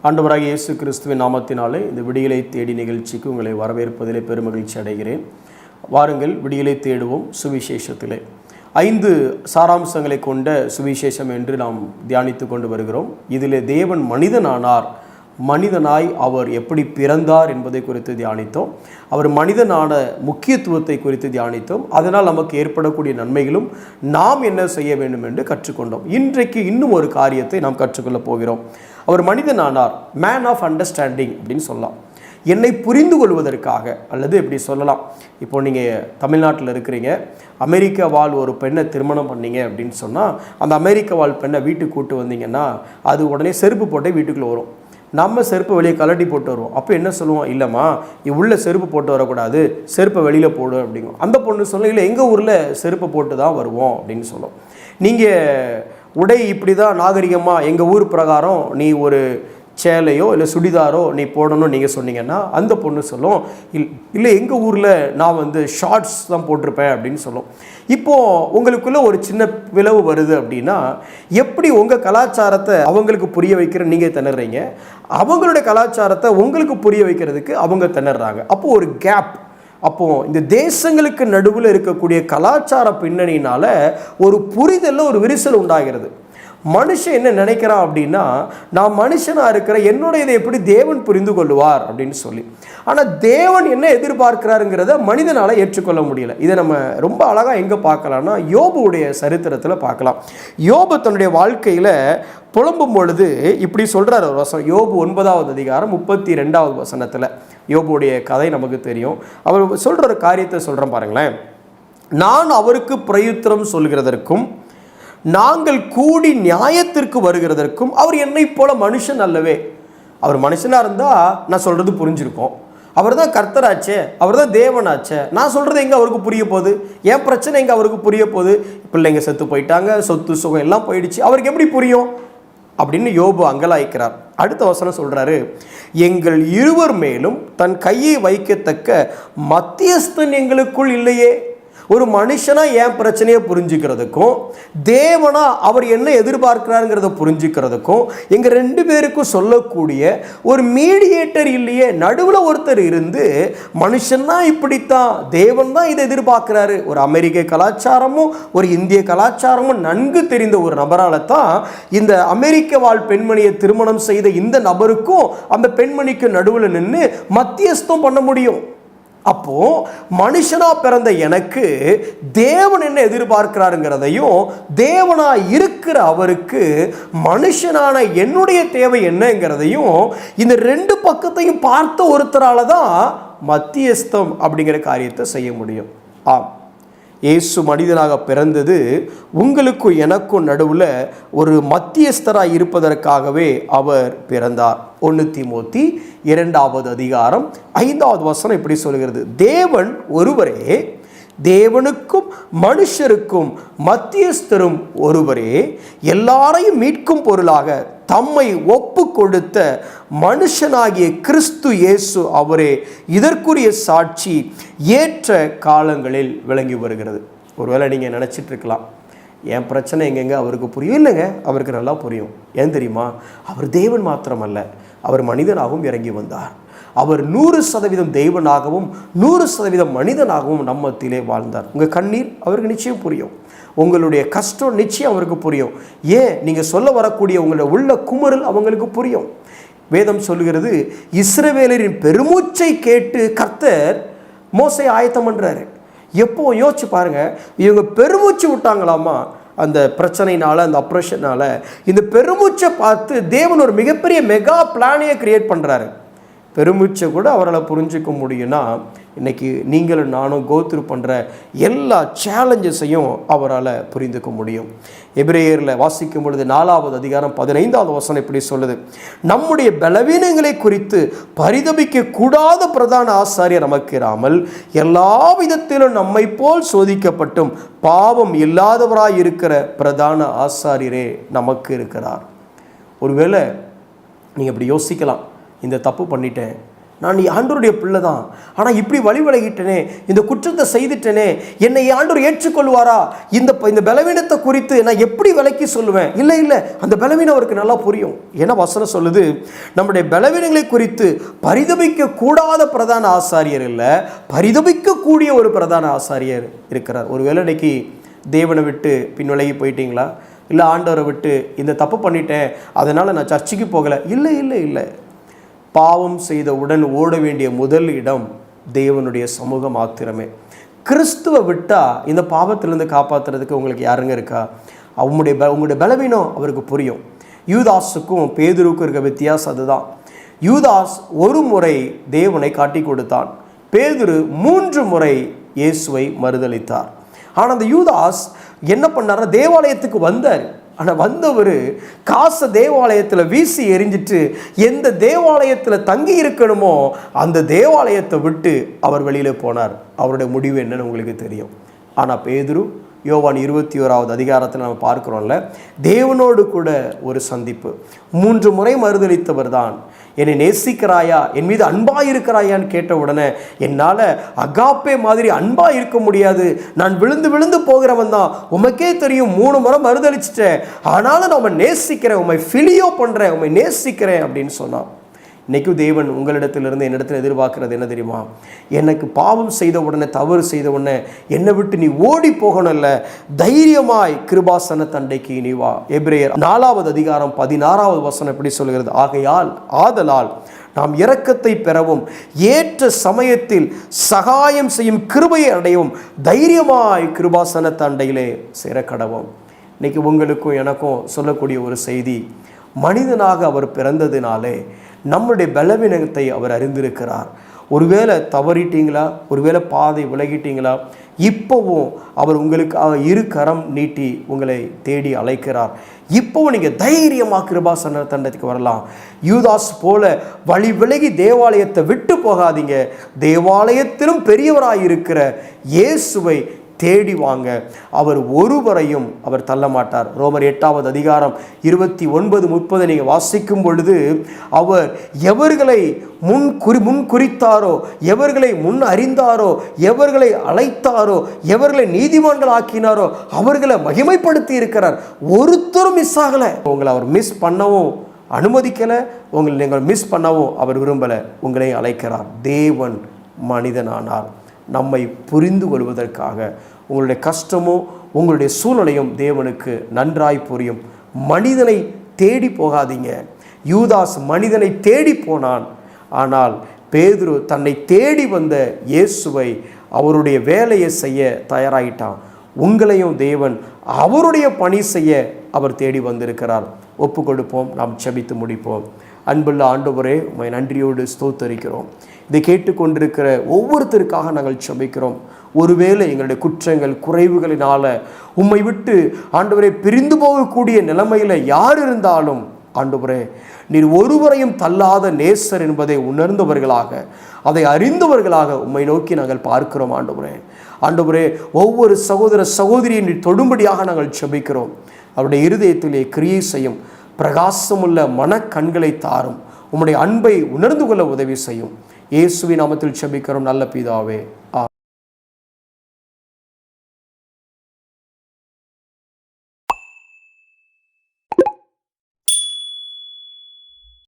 ஆண்டவராகிய இயேசு கிறிஸ்துவின் நாமத்தினாலே இந்த விடியலை தேடி நிகழ்ச்சிக்கு உங்களை வரவேற்பதிலே பெருமகிழ்ச்சி அடைகிறேன். வாருங்கள், விடியலை தேடுவோம் சுவிசேஷத்திலே 5 சாராம்சங்களை கொண்ட சுவிசேஷம் என்று நாம் தியானித்து கொண்டு வருகிறோம். இதிலே தேவன் மனிதனானார், மனிதனாய் அவர் எப்படி பிறந்தார் என்பதை குறித்து தியானித்தோம். அவர் மனிதனான முக்கியத்துவத்தை குறித்து தியானித்தோம். அதனால் நமக்கு ஏற்படக்கூடிய நன்மைகளும் நாம் என்ன செய்ய வேண்டும் என்று கற்றுக்கொண்டோம். இன்றைக்கு இன்னும் ஒரு காரியத்தை நாம் கற்றுக்கொள்ளப் போகிறோம். அவர் மனிதனானார், மேன் ஆஃப் அண்டர்ஸ்டாண்டிங் அப்படின்னு சொல்லலாம். என்னை புரிந்து கொள்வதற்காக, அல்லது எப்படி சொல்லலாம், இப்போ நீங்கள் தமிழ்நாட்டில் இருக்கிறீங்க, அமெரிக்க வாழ் ஒரு பெண்ணை திருமணம் பண்ணீங்க அப்படின்னு சொன்னால், அந்த அமெரிக்க வாழ் பெண்ணை வீட்டுக்கு கூட்டு வந்தீங்கன்னா அது உடனே செருப்பு போட்டே வீட்டுக்குள்ளே வரும். நம்ம செருப்பு வெளியே கலட்டி போட்டு வருவோம். அப்போ என்ன சொல்லுவோம், இல்லைம்மா உள்ள செருப்பு போட்டு வரக்கூடாது, செருப்பை வெளியில் போடு அப்படிங்கும். அந்த பொண்ணு சொல்லும், இல்லை எங்கள் ஊரில் செருப்பை போட்டு தான் வருவோம் அப்படின்னு சொல்லும். நீங்கள் உடை இப்படி தான் நாகரிகமாக எங்கள் ஊர் பிரகாரம் நீ ஒரு சேலையோ இல்லை சுடிதாரோ நீ போடணும்னு நீங்கள் சொன்னீங்கன்னா அந்த பொண்ணு சொல்லும், இல்லை எங்கள் ஊரில் நான் ஷார்ட்ஸ் தான் போட்டிருப்பேன் அப்படின்னு சொல்லும். இப்போது உங்களுக்குள்ளே ஒரு சின்ன விளைவு வருது அப்படின்னா, எப்படி உங்கள் கலாச்சாரத்தை அவங்களுக்கு புரிய வைக்கிற நீங்கள் திணறீங்க, அவங்களுடைய கலாச்சாரத்தை உங்களுக்கு புரிய வைக்கிறதுக்கு அவங்க திணறாங்க. அப்போது ஒரு கேப். அப்போது இந்த தேசங்களுக்கு நடுவில் இருக்கக்கூடிய கலாச்சார பின்னணியினால் ஒரு புரிதலில் ஒரு விரிசல் உண்டாகிறது. மனுஷன் என்ன நினைக்கிறான் அப்படின்னா, நான் மனுஷனாக இருக்கிற என்னுடைய இதை எப்படி தேவன் புரிந்து கொள்வார் அப்படின்னு சொல்லி. ஆனால் தேவன் என்ன எதிர்பார்க்கிறாருங்கிறத மனிதனால் ஏற்றுக்கொள்ள முடியல. இதை நம்ம ரொம்ப அழகாக எங்கே பார்க்கலாம்னா, யோபுடைய சரித்திரத்தில் பார்க்கலாம். யோபு தன்னுடைய வாழ்க்கையில் புலம்பும் பொழுது இப்படி சொல்கிறார் ஒரு வசனம். யோபு 9வது அதிகாரம் 32வது வசனத்தில் யோபுடைய கதை நமக்கு தெரியும். அவர் சொல்கிற ஒரு காரியத்தை சொல்கிறேன் பாருங்களேன். நான் அவருக்கு பிரயுத்தரம் சொல்கிறதற்கும் நாங்கள் கூடி நியாயத்திற்கு வருகிறதற்கும் அவர் என்னை போல மனுஷன் அல்லவே. அவர் மனுஷனாக இருந்தால் நான் சொல்கிறது புரிஞ்சிருக்கோம். அவர் தான் கர்த்தராச்சே, அவர் தான் தேவனாச்சே, நான் சொல்கிறது எங்கே அவருக்கு புரிய போகுது, என் பிரச்சனை எங்கே அவருக்கு புரிய போகுது, பிள்ளைங்க செத்து போயிட்டாங்க, சொத்து சுகம் எல்லாம் போயிடுச்சு, அவருக்கு எப்படி புரியும் அப்படின்னு யோபு அங்கலாய்க்கிறார். அடுத்த வசனம் சொல்கிறாரு, எங்கள் இருவர் மேலும் தன் கையை வைக்கத்தக்க மத்தியஸ்தன் எங்களுக்குள் இல்லையே. ஒரு மனுஷனாக என் பிரச்சனையை புரிஞ்சுக்கிறதுக்கும் தேவனா அவர் என்ன எதிர்பார்க்கிறாருங்கிறத புரிஞ்சுக்கிறதுக்கும் எங்கள் 2 பேருக்கும் சொல்லக்கூடிய ஒரு மீடியேட்டர் இல்லையே. நடுவில் ஒருத்தர் இருந்து மனுஷன்னா இப்படித்தான், தேவன் தான் இதை எதிர்பார்க்கிறாரு. ஒரு அமெரிக்க கலாச்சாரமும் ஒரு இந்திய கலாச்சாரமும் நன்கு தெரிந்த ஒரு நபரால் தான் இந்த அமெரிக்க வாழ் பெண்மணியை திருமணம் செய்த இந்த நபருக்கும் அந்த பெண்மணிக்கு நடுவில் நின்று மத்தியஸ்தம் பண்ண முடியும். அப்போ மனுஷனா பிறந்த எனக்கு தேவன் என்ன எதிர்பார்க்கிறாருங்கிறதையும், தேவனா இருக்கிற அவருக்கு மனுஷனான என்னுடைய தேவை என்னங்கிறதையும் இந்த 2 பக்கத்தையும் பார்த்த ஒருத்தரால தான் மத்தியஸ்தம் அப்படிங்கிற காரியத்தை செய்ய முடியும். ஆம், இயேசு மனிதனாக பிறந்தது உங்களுக்கும் எனக்கும் நடுவில் ஒரு மத்தியஸ்தராக இருப்பதற்காகவே அவர் பிறந்தார். 1 தீமோத்தி 2வது அதிகாரம் 5வது வசனம் இப்படி சொல்கிறது, தேவன் ஒருவரே, தேவனுக்கும் மனுஷருக்கும் மத்தியஸ்தரும் ஒருவரே, எல்லாரையும் மீட்கும் பொருளாக தம்மை ஒப்பு கொடுத்த மனுஷனாகிய கிறிஸ்து இயேசு அவரே இதற்குரிய சாட்சி ஏற்ற காலங்களில் விளங்கி வருகிறது. ஒருவேளை நீங்கள் நினச்சிட்டு இருக்கலாம், என் பிரச்சனை எங்கெங்க அவருக்கு புரியும். இல்லைங்க, அவருக்கு நல்லா புரியும். ஏன் தெரியுமா, அவர் தேவன் மாத்திரமல்ல, அவர் மனிதனாகவும் இறங்கி வந்தார். அவர் 100% தெய்வனாகவும் 100% மனிதனாகவும் நம்மத்திலே வாழ்ந்தார். உங்கள் கண்ணீர் அவருக்கு நிச்சயம் புரியும், உங்களுடைய கஷ்டம் நிச்சயம் அவருக்கு புரியும். ஏன் நீங்கள் சொல்ல வரக்கூடிய உங்களுடைய உள்ள குமரல் அவங்களுக்கு புரியும். வேதம் சொல்லுகிறது, இஸ்ரவேலரின் பெருமூச்சை கேட்டு கர்த்தர் மோசேயை ஆயத்தம் பண்ணுறாரு. எப்போ யோசிச்சு பாருங்க, இவங்க பெருமூச்சு விட்டாங்களாமா அந்த பிரச்சனைனால, அந்த அப்ரேஷனால. இந்த பெருமூச்சை பார்த்து தேவன் ஒரு மிகப்பெரிய மெகா பிளானையை கிரியேட் பண்ணுறாரு. பெருமூச்சை கூட அவரால் புரிஞ்சிக்க முடியும்னா, இன்றைக்கி நீங்களும் நானும் கோத்ரூ பண்ணுற எல்லா சேலஞ்சஸையும் அவரால் புரிந்துக்க முடியும். எபிரேயரில் வாசிக்கும் பொழுது 4வது அதிகாரம் 15வது வசனம் இப்படி சொல்லுது, நம்முடைய பலவீனங்களை குறித்து பரிதபிக்க கூடாத பிரதான ஆசாரியர் நமக்கு இராமல் எல்லா விதத்திலும் நம்மை போல் சோதிக்கப்பட்டும் பாவம் இல்லாதவராய் இருக்கிற பிரதான ஆசாரியரே நமக்கு இருக்கிறார். ஒருவேளை நீங்கள் இப்படி யோசிக்கலாம், இந்த தப்பு பண்ணிட்டேன், நான் ஆண்டவருடைய பிள்ளை தான், ஆனால் இப்படி வழி விலகிட்டேனே, இந்த குற்றத்தை செய்துட்டேனே, என்னை ஆண்டவர் ஏற்றுக்கொள்வாரா, இந்த பலவீனத்தை குறித்து நான் எப்படி விலக்கி சொல்லுவேன்? இல்லை, அந்த பலவீனம் அவருக்கு நல்லா புரியும். ஏன்னா வசனம் சொல்லுது, நம்முடைய பலவீனங்களை குறித்து பரிதபிக்க கூடாத பிரதான ஆசாரியர் இல்லை, பரிதபிக்கக்கூடிய ஒரு பிரதான ஆசாரியர் இருக்கிறார். ஒரு வேளை இன்னைக்கு தேவனை விட்டு பின்விலகி போயிட்டீங்களா? இல்லை ஆண்டவரை விட்டு இந்த தப்பு பண்ணிட்டேன் அதனால் நான் சர்ச்சுக்கு போகலை? இல்லை. பாவம் செய்தவுடன் ஓட வேண்டிய முதல் இடம் தேவனுடைய சமூகம் மாத்திரமே. கிறிஸ்துவை விட்டால் இந்த பாவத்திலேருந்து காப்பாற்றுறதுக்கு உங்களுக்கு யாருங்க இருக்கா? உங்களுடைய பலவீனம் அவருக்கு புரியும். யூதாஸுக்கும் பேதுருவுக்கும் இருக்க வித்தியாசம் அதுதான். யூதாஸ் ஒரு முறை தேவனை காட்டி கொடுத்தான், பேதுரு 3 முறை இயேசுவை மறுதலித்தார். ஆனால் அந்த யூதாஸ் என்ன பண்ணார்? தேவாலயத்துக்கு வந்தார். ஆனால் வந்தவர் காசை தேவாலயத்தில் வீசி எறிஞ்சிட்டு எந்த தேவாலயத்தில் தங்கி இருக்கணுமோ அந்த தேவாலயத்தை விட்டு அவர் வெளியில் போனார். அவருடைய முடிவு என்னன்னு உங்களுக்கு தெரியும். ஆனால் பேதுரு யோவான் 21வது அதிகாரத்தில் நம்ம பார்க்குறோம்ல, தேவனோடு கூட ஒரு சந்திப்பு. 3 முறை மறுதலித்தவர் தான். என்னை நேசிக்கிறாயா, என் மீது அன்பாக இருக்கிறாயான்னு கேட்ட உடனே, என்னால் அகாப்பே மாதிரி அன்பாக இருக்க முடியாது, நான் விழுந்து விழுந்து போகிறவன் தான், உமக்கே தெரியும் 3 முறை மறுதலிச்சிட்டேன், ஆனாலும் நான் உண்மை நேசிக்கிறேன், உண்மை ஃபிலியோ பண்ணுறேன், உண்மை நேசிக்கிறேன் அப்படின்னு சொன்னான். இன்றைக்கும் தேவன் உங்களிடத்திலிருந்து என்னிடத்தில் எதிர்பார்க்கிறது என்ன தெரியுமா? எனக்கு பாவம் செய்த உடனே, தவறு செய்த உடனே என்னை விட்டு நீ ஓடி போகணும்ல, தைரியமாய் கிருபாசன தண்டைக்கு நீ வா. எபிரேயர் 4வது அதிகாரம் 16வது வசனம் எப்படி சொல்கிறது? ஆதலால் நாம் இரக்கத்தை பெறவும் ஏற்ற சமயத்தில் சகாயம் செய்யும் கிருபையை அடையவும் தைரியமாய் கிருபாசன தண்டையிலே சேரக்கடவும். இன்னைக்கு உங்களுக்கும் எனக்கும் சொல்லக்கூடிய ஒரு செய்தி, மனிதனாக அவர் பிறந்ததினாலே நம்முடைய பலவீனத்தை அவர் அறிந்திருக்கிறார். ஒருவேளை தவறிட்டீங்களா, ஒருவேளை பாதை விலகிட்டீங்களா, இப்போவும் அவர் உங்களுக்கு 2 கரம் நீட்டி உங்களை தேடி அழைக்கிறார். இப்போவும் நீங்கள் தைரியமாக கிருபாசன தண்டத்துக்கு வரலாம். யூதாஸ் போல வழி விலகி தேவாலயத்தை விட்டு போகாதீங்க. தேவாலயத்திலும் பெரியவராக இருக்கிற இயேசுவை தேடி வாங்க. அவர் ஒருவரையும் அவர் தள்ள மாட்டார். ரோமர் 8வது அதிகாரம் 29-30 நீங்கள் வாசிக்கும் பொழுது, அவர் எவர்களை முன் குறித்தாரோ, எவர்களை முன் அறிந்தாரோ, எவர்களை அழைத்தாரோ, எவர்களை நீதிமான்கள் ஆக்கினாரோ அவர்களை மகிமைப்படுத்தி இருக்கிறார். ஒருத்தரும் மிஸ் ஆகலை. உங்களை அவர் மிஸ் பண்ணவும் அனுமதிக்கலை, நீங்கள் மிஸ் பண்ணவும் அவர் விரும்பலை. உங்களை அழைக்கிறார். தேவன் மனிதனானார் நம்மை புரிந்து கொள்வதற்காக. உங்களுடைய கஷ்டமும் உங்களுடைய சூழ்நிலையும் தேவனுக்கு நன்றாய் புரியும். மனிதனை தேடி போகாதீங்க. யூதாஸ் மனிதனை தேடி போனான், ஆனால் பேதுரு தன்னை தேடி வந்த இயேசுவை, அவருடைய வேலையை செய்ய தயாராகிட்டான். உங்களையும் தேவன் அவருடைய பணி செய்ய அவர் தேடி வந்திருக்கிறார். ஒப்பு கொடுப்போம், நாம் செபித்து முடிப்போம். அன்புள்ள ஆண்டவரே, உம்மை நன்றியோடு ஸ்தோத்தரிக்கிறோம். இதை கேட்டுக்கொண்டிருக்கிற ஒவ்வொருத்தருக்காக நாங்கள் செபிக்கிறோம். ஒருவேளை எங்களுடைய குற்றங்கள் குறைவுகளினால உம்மை விட்டு ஆண்டவரே பிரிந்து போகக்கூடிய நிலைமையில் யார் இருந்தாலும் ஆண்டவரே, நீர் ஒருவரையும் தள்ளாத நேசர் என்பதை உணர்ந்தவர்களாக, அதை அறிந்தவர்களாக உம்மை நோக்கி நாங்கள் பார்க்கிறோம். ஆண்டவரே, ஒவ்வொரு சகோதர சகோதரியை நீர் தொடும்படியாக நாங்கள் செபிக்கிறோம். அவருடைய இருதயத்திலே கிரியை செய்யும் பிரகாசமுள்ள மனக்கண்களை தாரும். உம்முடைய அன்பை உணர்ந்து கொள்ள உதவி செய்யும். இயேசுவின் நாமத்தில் செபிக்கிறோம் நல்ல பிதாவே.